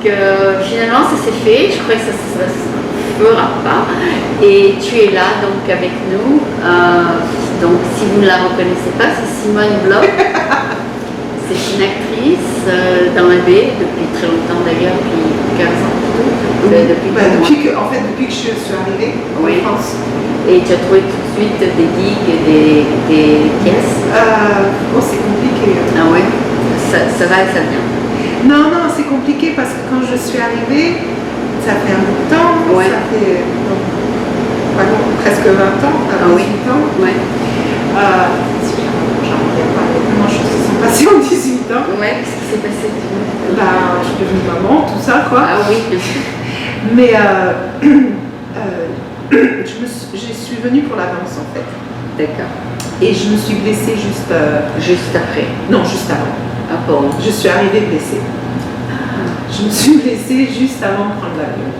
finalement ça s'est fait, je crois que ça ne se fera pas. Et tu es là donc avec nous. Donc si vous ne la reconnaissez pas, c'est Simone Bloch. C'est une actrice dans la baie depuis très longtemps d'ailleurs, depuis 15 ans. Depuis que je suis arrivée en France. Et tu as trouvé tout de suite des gigs et des pièces c'est compliqué. Ah ouais, ça va et ça vient. Non, c'est compliqué parce que quand je suis arrivée, ça fait un bout de temps, ça fait presque 20 ans, 18 ans. Ouais. J'en reviens pas, il y a tellement de choses qui sont passées en 18 ans. Ouais, qu'est-ce qui s'est passé? Je suis devenue maman, tout ça quoi. Ah oui, bien sûr. Mais je suis venue pour la danse en fait. D'accord. Et je me suis blessée juste après. Non, juste avant. Ah bon. Je suis arrivée blessée. Je me suis blessée juste avant de prendre l'avion.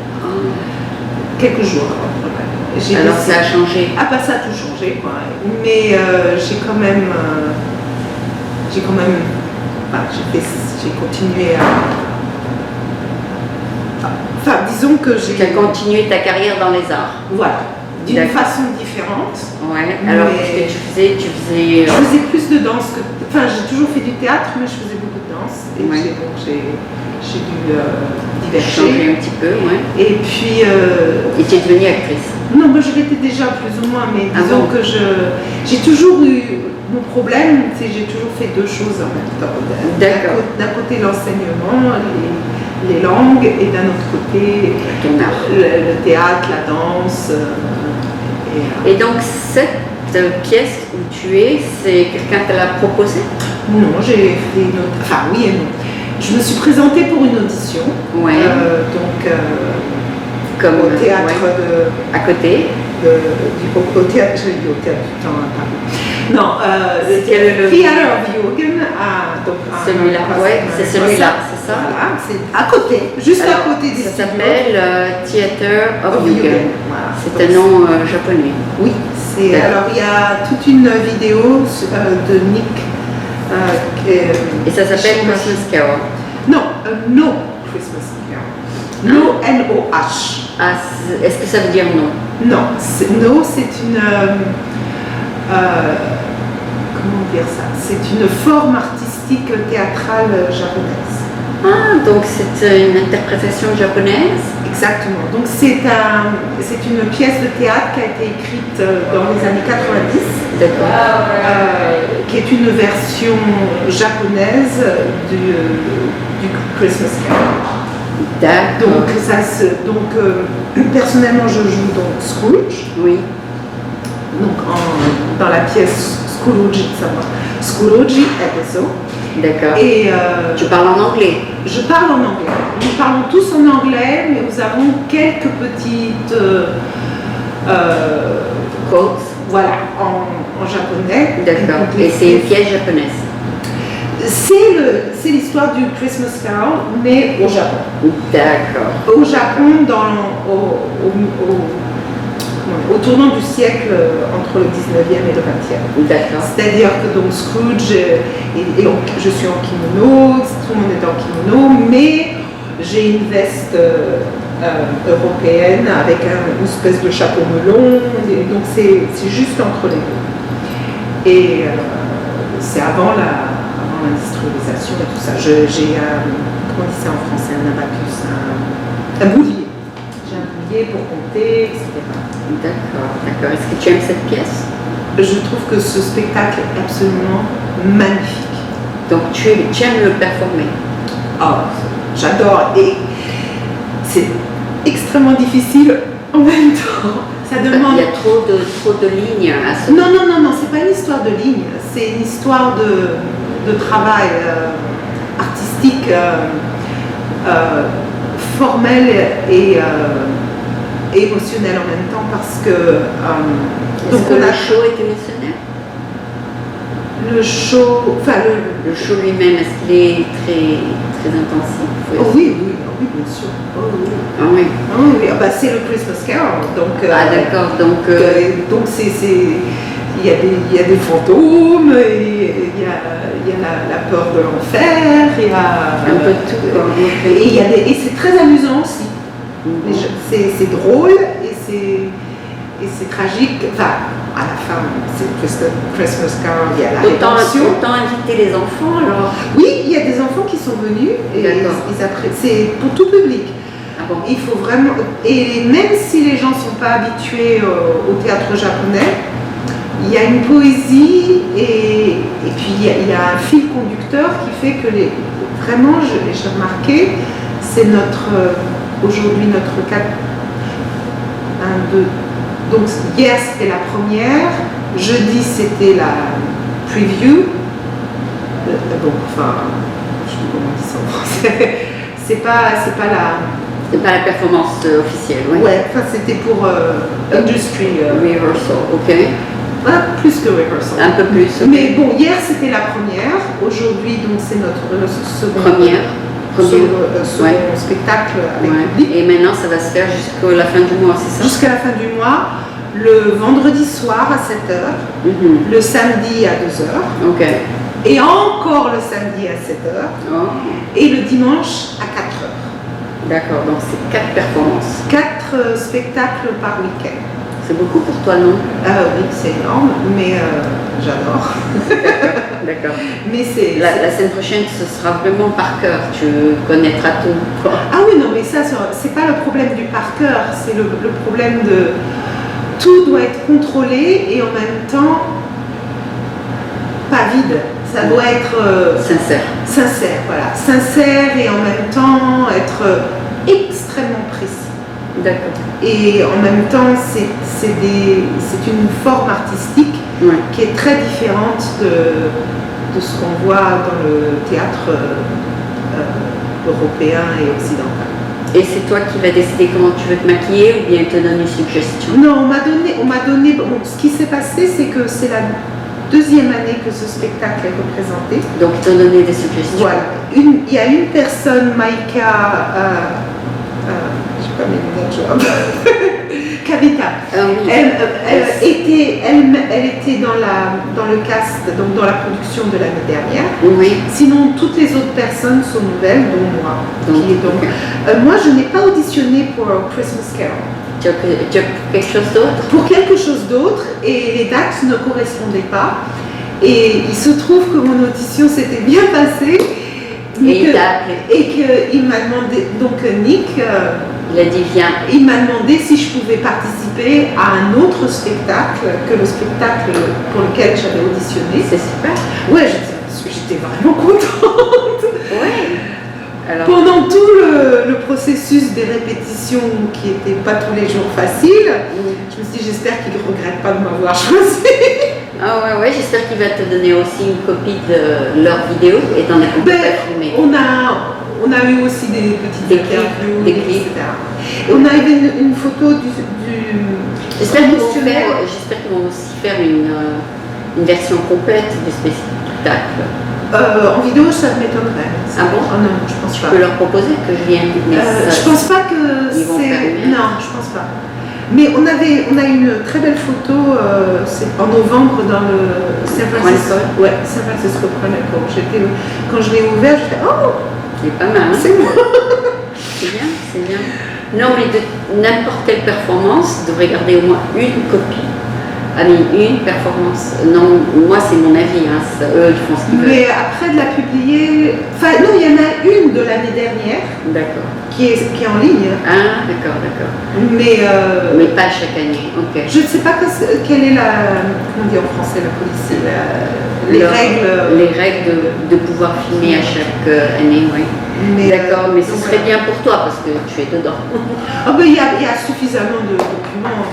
Quelques jours avant de prendre l'avion. Alors ça a changé? Ah bah ça a tout changé quoi. Mais j'ai continué à... Enfin, disons que j'ai... Tu as continué ta carrière dans les arts? Voilà, d'une façon différente. Ouais, alors qu'est-ce que tu faisais Je faisais plus de danse que... Enfin, j'ai toujours fait du théâtre, mais je faisais beaucoup de danse. Et j'ai dû diverger. Changer un petit peu, ouais. Et puis... Et tu es devenue actrice? Non, moi je l'étais déjà plus ou moins, mais disons que j'ai toujours eu... Mon problème, c'est que j'ai toujours fait deux choses en même temps. D'accord. D'un côté l'enseignement, les langues, et d'un autre côté le théâtre, la danse. Et donc cette pièce où tu es, c'est quelqu'un qui te l'a proposée? Non, j'ai fait une autre... Enfin oui et non. Je me suis présentée pour une audition. Ouais. Comme au théâtre à côté. Au théâtre, je l'ai dit au théâtre du temps à Paris. Non, le Theatre of Jürgen. Celui-là, c'est celui-là, c'est ça? Voilà, c'est à côté, juste à côté des studios. Ça s'appelle Theatre of Jürgen. Voilà, c'est un nom japonais. Oui, alors il y a toute une vidéo de Nick. Et ça s'appelle Christmas Carol? Non, No Christmas Carol. No, N-O-H. Ah, est-ce que ça veut dire non? Non, No, c'est une... comment dire ça? C'est une forme artistique théâtrale japonaise. Ah, donc c'est une interprétation japonaise? Exactement. Donc c'est une pièce de théâtre qui a été écrite dans les années 90. D'accord. Qui est une version japonaise du Christmas Carol. D'accord. Donc personnellement je joue donc Scrooge. Oui. Donc dans la pièce Scrooge Episode. D'accord. Et tu parles en anglais? Je parle en anglais. Nous parlons tous en anglais, mais nous avons quelques petites quotes. Voilà, en japonais. D'accord. Et c'est une pièce japonaise? C'est l'histoire du Christmas Carol, mais au Japon. D'accord. Au Japon, au tournant du siècle entre le 19e et le 20e. D'accord. C'est-à-dire que donc Scrooge, et donc je suis en kimono, tout le monde est en kimono, mais j'ai une veste européenne avec une espèce de chapeau melon, et donc c'est juste entre les deux. Et c'est avant l'industrialisation et tout ça. J'ai comment on dit ça en français, un abacus, un boulier. J'ai un boulier pour compter, etc. D'accord. Est-ce que tu aimes cette pièce? Je trouve que ce spectacle est absolument magnifique. Donc tu aimes le performer? Oh, j'adore. Et c'est extrêmement difficile en même temps. Ça demande... Il y a trop de lignes à ce... Non, c'est pas une histoire de lignes. C'est une histoire de travail artistique, formel et émotionnel en même temps parce que... donc le show est émotionnel? Le show... Enfin, le show lui-même, est-ce qu'il est très intensif? Oui, bien sûr. Oui. Bah, c'est le Christmas Carol. Donc, d'accord. Donc c'est il y a des fantômes, et il y a la peur de l'enfer, il y a un peu de tout, quoi. Et c'est très amusant aussi. C'est drôle et c'est tragique. Enfin, à la fin, c'est Christmas Carol, il y a la rédemption. Autant inviter les enfants alors. Oui, il y a des enfants qui sont venus et c'est pour tout public. Ah bon. Il faut vraiment, et même si les gens ne sont pas habitués au théâtre japonais, il y a une poésie et puis il y a un fil conducteur qui fait que vraiment, j'ai remarqué, c'est aujourd'hui notre 4, 1, 2. Donc hier c'était la première, jeudi c'était la preview. Donc enfin, je sais pas comment on dit ça en français. C'est pas la performance officielle, oui. Ouais, enfin c'était pour industry rehearsal, ok. Plus que rehearsal. Un peu plus. Okay. Mais bon, hier c'était la première. Aujourd'hui donc c'est notre second spectacle avec public. Et maintenant ça va se faire jusqu'à la fin du mois, c'est ça? Jusqu'à la fin du mois, le vendredi soir à 7h, le samedi à 2h. Ok. Et encore le samedi à 7h. Oh. Et le dimanche à 4h. D'accord, donc c'est 4 performances. 4 spectacles par week-end. C'est beaucoup pour toi, non? Oui, c'est énorme, mais j'adore. D'accord. Mais la semaine prochaine, ce sera vraiment par cœur. Tu connaîtras tout, quoi. Ah oui, non, mais ça, c'est pas le problème du par cœur, c'est le problème de tout doit être contrôlé et en même temps pas vide. Ça doit être sincère, voilà, sincère et en même temps être extrêmement précis. D'accord. Et en même temps, c'est une forme artistique qui est très différente de ce qu'on voit dans le théâtre européen et occidental. Et c'est toi qui vas décider comment tu veux te maquiller ou bien te donner une suggestion? Non, on m'a donné. Bon, ce qui s'est passé, c'est que c'est la deuxième année que ce spectacle est représenté. Donc ils t'ont donné des suggestions. Voilà. Il y a une personne, Maïka. Pas mes lunettes, Kavita. Oui. Elle était dans le cast, donc dans la production de l'année dernière. Oui. Sinon, toutes les autres personnes sont nouvelles, dont moi. Moi, je n'ai pas auditionné pour Christmas Carol. Tu as quelque chose d'autre? Pour quelque chose d'autre, et les dates ne correspondaient pas. Et il se trouve que mon audition s'était bien passée. Et qu'il m'a demandé, donc Nick, il a dit viens. Il m'a demandé si je pouvais participer à un autre spectacle que le spectacle pour lequel j'avais auditionné. C'est super. Ouais, j'étais vraiment contente. Ouais. Alors... Pendant tout le processus des répétitions qui n'était pas tous les jours facile, je me suis dit j'espère qu'il ne regrette pas de m'avoir choisi. Ah ouais, j'espère qu'il va te donner aussi une copie de leur vidéo et t'en as filmé. On a eu aussi des petites interviews, des clips, etc. Et on a eu une photo du J'espère qu'ils vont aussi faire une version complète du spectacle. En vidéo, ça m'étonnerait. Ah bon? Oh non, je pense pas. Tu peux leur proposer que je vienne. Je pense pas que c'est... Non, je pense pas. Mais on a une très belle photo, c'est en novembre dans le San Francisco. Ouais, San Francisco Chronicle. Quand je l'ai ouvert, j'étais c'est pas mal. Hein? C'est moi. C'est bien, c'est bien. Non, mais de n'importe quelle performance, devrait garder au moins une copie. Une performance. Non, moi c'est mon avis, hein. Eux ils font ce qu'ils veulent. Mais après de la publier, enfin non, il y en a une de l'année dernière. D'accord. Qui est en ligne. Ah, d'accord. Mais pas chaque année, ok. Je ne sais pas quelle est comment on dit en français la police, les règles de pouvoir filmer à chaque année, oui. D'accord, mais ce serait bien pour toi parce que tu es dedans. Il y a suffisamment de documents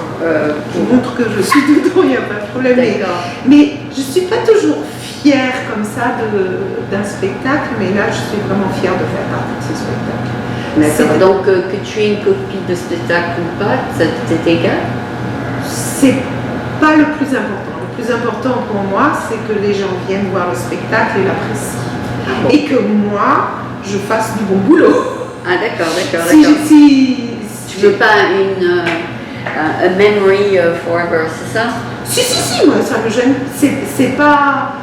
qui montrent que je suis dedans, il n'y a pas de problème. Mais je ne suis pas toujours fière comme ça d'un spectacle, mais là je suis vraiment fière de faire partie de ce spectacle. D'accord, donc que tu aies une copie de spectacle ou pas, c'est égal? C'est pas le plus important. Le plus important pour moi, c'est que les gens viennent voir le spectacle et l'apprécient. Bon. Et que moi, je fasse du bon boulot. Ah d'accord. Si tu veux pas a memory forever, c'est ça? Si, moi ça me gêne. C'est pas.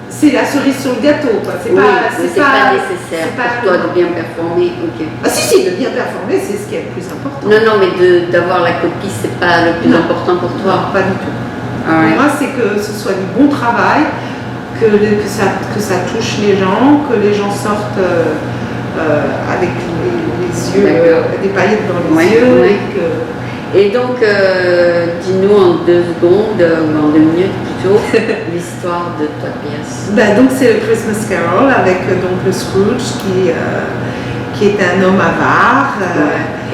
C'est la cerise sur le gâteau, quoi. C'est Oui, pas, mais c'est pas nécessaire pour toi de bien performer. Ok. Ah si, de bien performer, c'est ce qui est le plus important. Non, mais d'avoir la copie, c'est pas le plus important pour toi. Non, pas du tout. Alright. Pour moi, c'est que ce soit du bon travail, que ça touche les gens, que les gens sortent avec les yeux, des paillettes dans les yeux. Ouais. Et donc, dis-nous en 2 secondes, ou en 2 minutes plutôt, l'histoire de ta pièce. Donc c'est le Christmas Carol avec donc le Scrooge qui est un homme avare.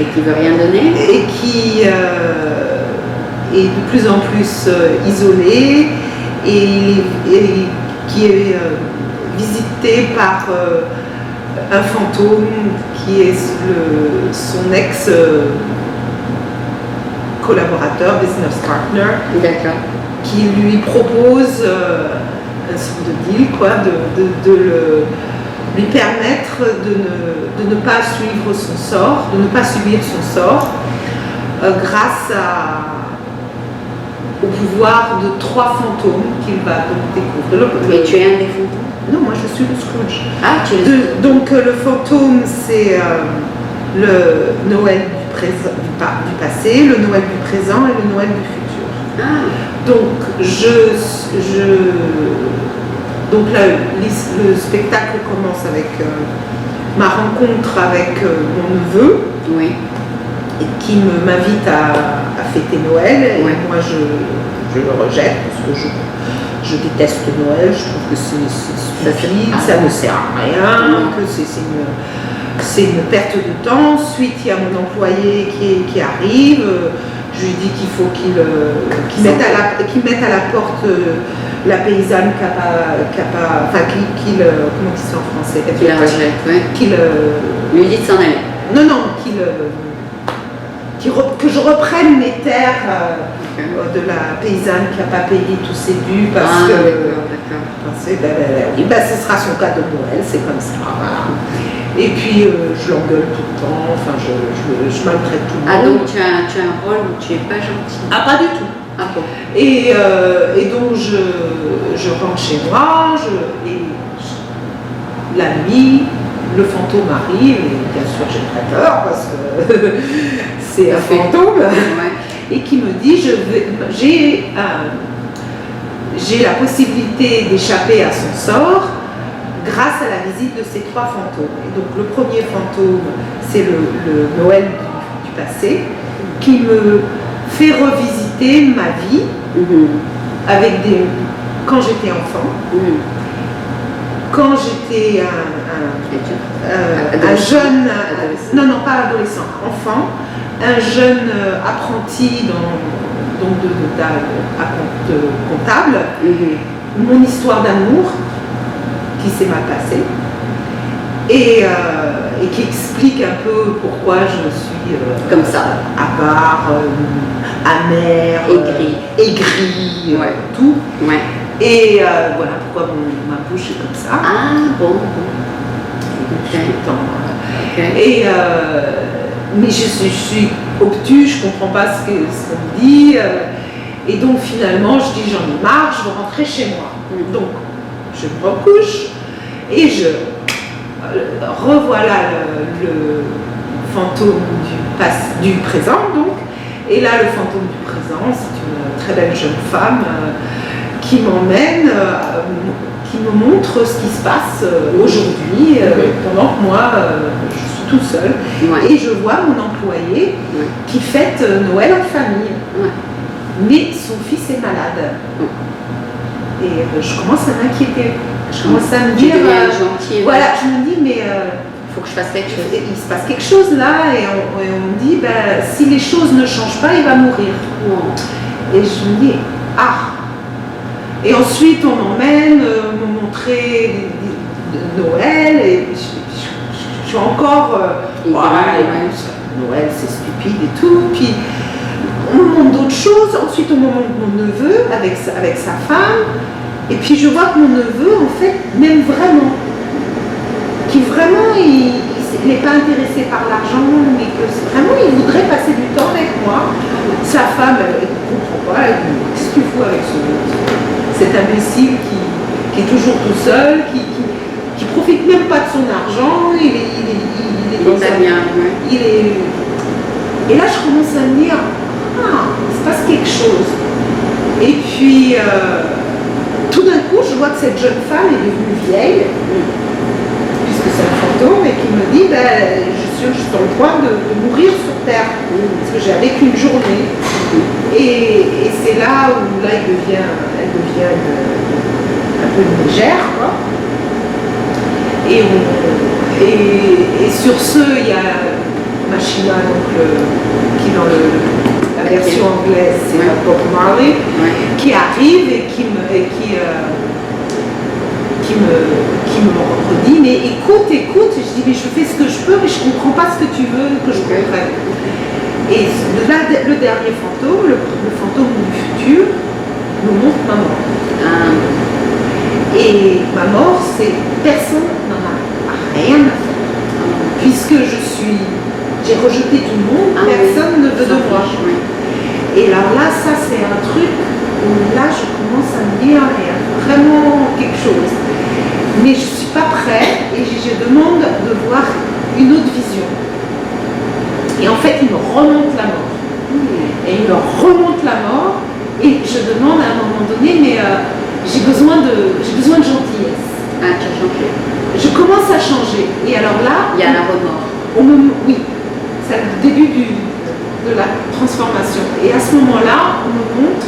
Et qui veut rien donner. Et qui est de plus en plus isolé et qui est visité par un fantôme qui est son ex collaborateur, business partner, qui lui propose un sorte de deal, quoi, de lui permettre de ne pas suivre son sort, de ne pas subir son sort, grâce au pouvoir de 3 fantômes qu'il va donc découvrir. Mais tu es un des fantômes? Non, moi je suis le Scrooge. Ah, tu es le Scrooge. Donc le fantôme, c'est le Noël du passé, le Noël du présent et le Noël du futur. Ah. Donc donc là, le spectacle commence avec ma rencontre avec mon neveu, oui, et qui m'invite à fêter Noël. Et moi, je le rejette parce que je déteste Noël. Je trouve que c'est stupide, ça ne sert à rien, que c'est une perte de temps. Ensuite, il y a mon employé qui arrive. Je lui dis qu'il faut qu'il mette à la porte la paysanne comment il dit en français? Qui la rejette, oui. Lui dit de s'en aller. Non, que je reprenne mes terres de la paysanne qui n'a pas payé tous ses dus parce que ce sera son cadeau de Noël, c'est comme ça. Voilà. Et puis je l'engueule tout le temps, enfin je maltraite tout le monde. Ah, donc tu as un rôle où tu n'es pas gentil? Ah, pas du tout. Ah bon. Et donc je rentre chez moi, la nuit, le fantôme arrive, et bien sûr j'ai très peur parce que c'est un fantôme, et qui me dit j'ai la possibilité d'échapper à son sort grâce à la visite de ces 3 fantômes. Et donc le premier fantôme, c'est le Noël du passé, qui me fait revisiter ma vie avec quand j'étais enfant, quand j'étais un jeune, non pas adolescent, enfant, un jeune apprenti de comptable, mon histoire d'amour qui s'est mal passée et qui explique un peu pourquoi je suis comme ça, avare, amère, aigrie, tout. Ouais. Et voilà pourquoi ma bouche est comme ça. Ah bon. Tout le temps. Et mais je suis obtuse, je comprends pas ce qu'on me dit. Et donc finalement, je dis j'en ai marre, je veux rentrer chez moi. Donc je me recouche et je revoilà le fantôme du présent. Donc. Et là, le fantôme du présent, c'est une très belle jeune femme qui m'emmène, qui me montre ce qui se passe aujourd'hui, pendant que moi, je suis toute seule. Et je vois mon employé qui fête Noël en famille. Mais son fils est malade. Et je commence à m'inquiéter. Je commence à me dire, voilà, je me dis, mais il faut que je fasse quelque chose. Il se passe quelque chose là, et on me dit, si les choses ne changent pas, il va mourir. Et je me dis, Et ensuite, on m'emmène me montrer Noël, et je suis encore, Noël c'est stupide et tout. Puis on me montre d'autres choses. Ensuite, on me montre mon neveu avec sa femme. Et puis je vois que mon neveu, en fait, m'aime vraiment. Qui vraiment, il il n'est pas intéressé par l'argent, mais que vraiment il voudrait passer du temps avec moi. Sa femme, elle ne comprend pas, elle dit qu'est-ce que tu fous avec cet imbécile qui est toujours tout seul, qui profite même pas de son argent, il est dans sa bien, ouais. Et là je commence à me dire il se passe quelque chose. Et puis tout d'un coup je vois que cette jeune femme est devenue vieille, puisque c'est un fantôme, et qui me dit je suis sur le point de mourir sur terre, parce que j'avais qu'une journée. Et c'est là où elle devient un peu légère, quoi. Et sur ce, il y a Machina, donc qui dans la version anglaise, c'est Bob Marley, qui arrive et qui me redit, mais écoute, je dis mais je fais ce que je peux, mais je comprends pas ce que tu veux que je comprenne. Et là, le dernier fantôme, le fantôme du futur, nous montre ma mort. Et ma mort, c'est personne n'en a rien à faire. Puisque j'ai rejeté tout le monde, personne ne veut de moi. Et alors là, ça c'est un truc où là je commence à me dire, il y a vraiment quelque chose. Mais je ne suis pas prête et je demande de voir une autre vision. Et en fait, il me remonte la mort. Et il me remonte la mort et je demande à un moment donné, mais j'ai besoin de gentillesse. Ah, tu as changé. Je commence à changer. Et alors là, il y a la remords. Oui, c'est le début de la transformation. Et à ce moment-là, on me montre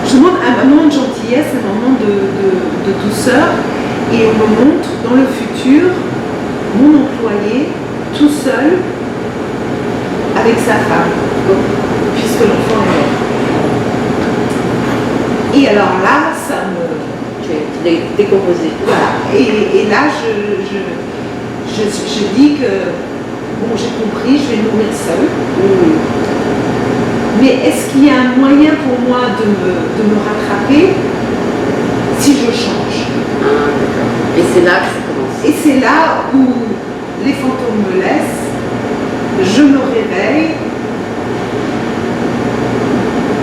je demande un moment de gentillesse, un moment de douceur, et on me montre dans le futur mon employé tout seul avec sa femme, puisque l'enfant est mort. Et alors là, ça me... Tu es décomposé. Voilà. Et là, je dis que, bon, j'ai compris, je vais mourir seule. Mais est-ce qu'il y a un moyen pour moi de me rattraper si je change? Et c'est là que ça commence. Et c'est là où les fantômes me laissent, je me réveille,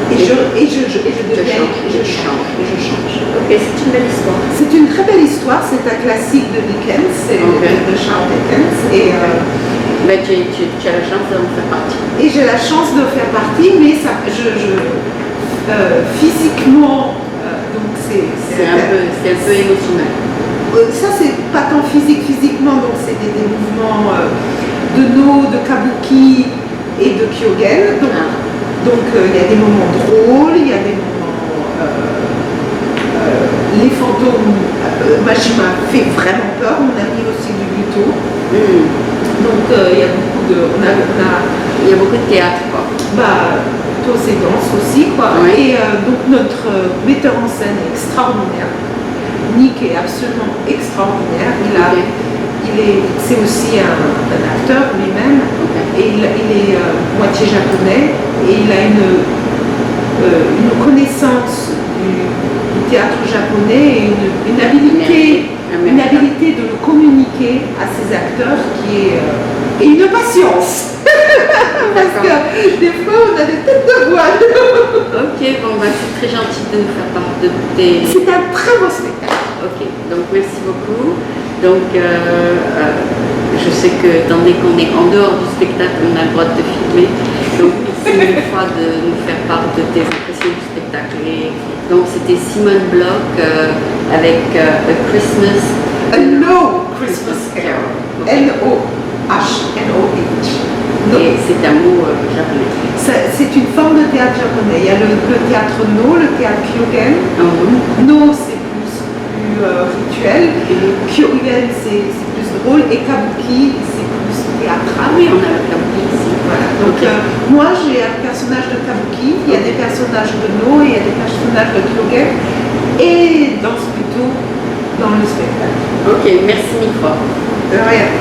et je change. Ok, c'est une belle histoire. C'est une très belle histoire, c'est un classique de Dickens, c'est de Charles Dickens. Et mais tu as la chance d'en faire partie. Et j'ai la chance de faire partie, mais ça, physiquement, donc c'est un peu émotionnel. Ça, c'est pas tant physiquement, donc c'est des mouvements de No, de Kabuki et de Kyogen. Donc il y a des moments drôles, il y a des moments... les fantômes, Machima fait vraiment peur, on a mis aussi du buto. Donc il y a beaucoup de... Il y a beaucoup de théâtre, quoi. Plutôt c'est danse aussi, quoi. Et donc notre metteur en scène est extraordinaire. Nick est absolument extraordinaire. C'est aussi un acteur lui-même, et il est moitié japonais, et il a une connaissance du théâtre japonais et une habilité de le communiquer à ses acteurs et une patience. Parce que des fois on a des têtes de voile. Ok, bon, c'est très gentil de nous faire part de tes... C'est un très beau spectacle. Ok, donc merci beaucoup. Donc je sais que étant donné qu'on est en dehors du spectacle, on a le droit de te filmer. Donc merci une fois de nous faire part de tes impressions du spectacle. Et donc c'était Simone Bloch avec A Christmas Carol. N-O-H. Et c'est un mot japonais. C'est une forme de théâtre japonais. Il y a le théâtre No, le théâtre Kyogen. No, c'est plus rituel. Kyogen, c'est plus drôle. Et Kabuki, c'est plus théâtral. Oui, on a le Kabuki ici. Voilà. Donc, moi, j'ai un personnage de Kabuki. Il y a des personnages de No et il y a des personnages de Kyogen. Et danse plutôt dans le spectacle. Ok, merci mille fois. De rien.